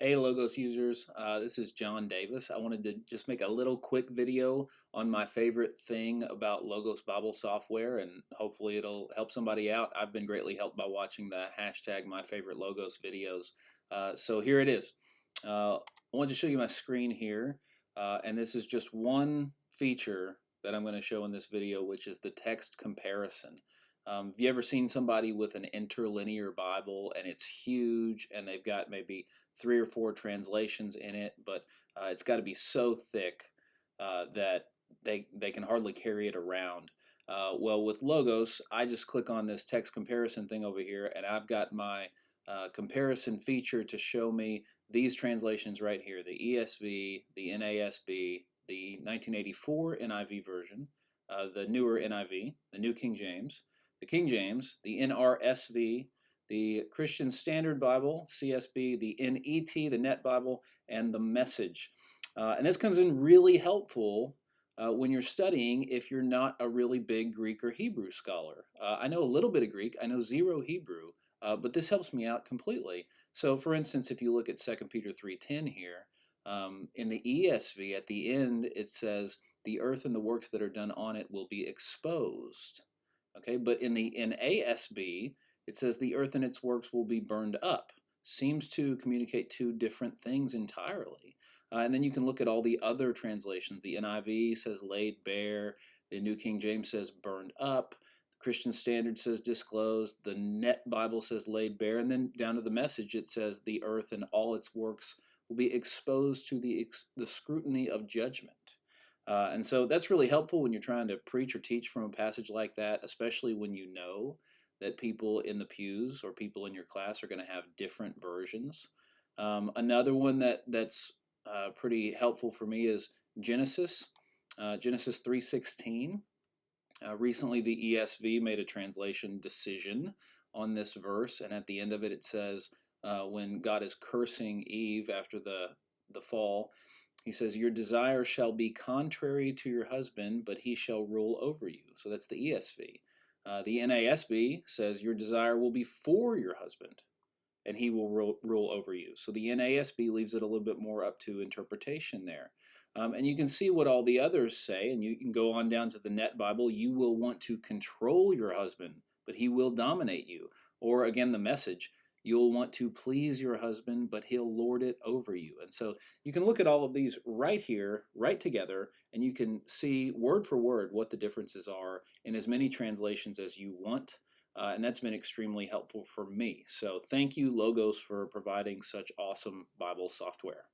Hey Logos users, this is John Davis. I wanted to just make a little quick video on my favorite thing about Logos Bible software, and hopefully it'll help somebody out. I've been greatly helped by watching the hashtag My Favorite Logos videos. So here it is. I wanted to show you my screen here, and this is just one feature that I'm going to show in this video, which is the text comparison. Have you ever seen somebody with an interlinear Bible and it's huge and they've got maybe 3 or 4 translations in it, but it's got to be so thick that they can hardly carry it around. Well, with Logos, I just click on this text comparison thing over here, and I've got my comparison feature to show me these translations right here: the ESV, the NASB, the 1984 NIV version, the newer NIV, the New King James, the King James, the NRSV, the Christian Standard Bible, CSB, the NET, the Net Bible, and the Message. And this comes in really helpful when you're studying if you're not a really big Greek or Hebrew scholar. I know a little bit of Greek, I know zero Hebrew, but this helps me out completely. So for instance, if you look at 2 Peter 3:10 here, in the ESV at the end it says, the earth and the works that are done on it will be exposed. Okay, but in the NASB, it says the earth and its works will be burned up. Seems to communicate two different things entirely. And then you can look at all the other translations. The NIV says laid bare. The New King James says burned up. The Christian Standard says disclosed. The Net Bible says laid bare. And then down to the Message, it says the earth and all its works will be exposed to the scrutiny of judgment. And so that's really helpful when you're trying to preach or teach from a passage like that, especially when you know that people in the pews or people in your class are going to have different versions. Another one that's pretty helpful for me is Genesis, Genesis 3:16. Recently, the ESV made a translation decision on this verse, and at the end of it, it says, when God is cursing Eve after the fall, he says, your desire shall be contrary to your husband, but he shall rule over you. So that's the ESV. The NASB says, your desire will be for your husband, and he will rule over you. So the NASB leaves it a little bit more up to interpretation there. And you can see what all the others say, and you can go on down to the Net Bible. You will want to control your husband, but he will dominate you. Or again, the Message, you'll want to please your husband, but he'll lord it over you. And so you can look at all of these right here, right together, and you can see word for word what the differences are in as many translations as you want. And that's been extremely helpful for me. So thank you, Logos, for providing such awesome Bible software.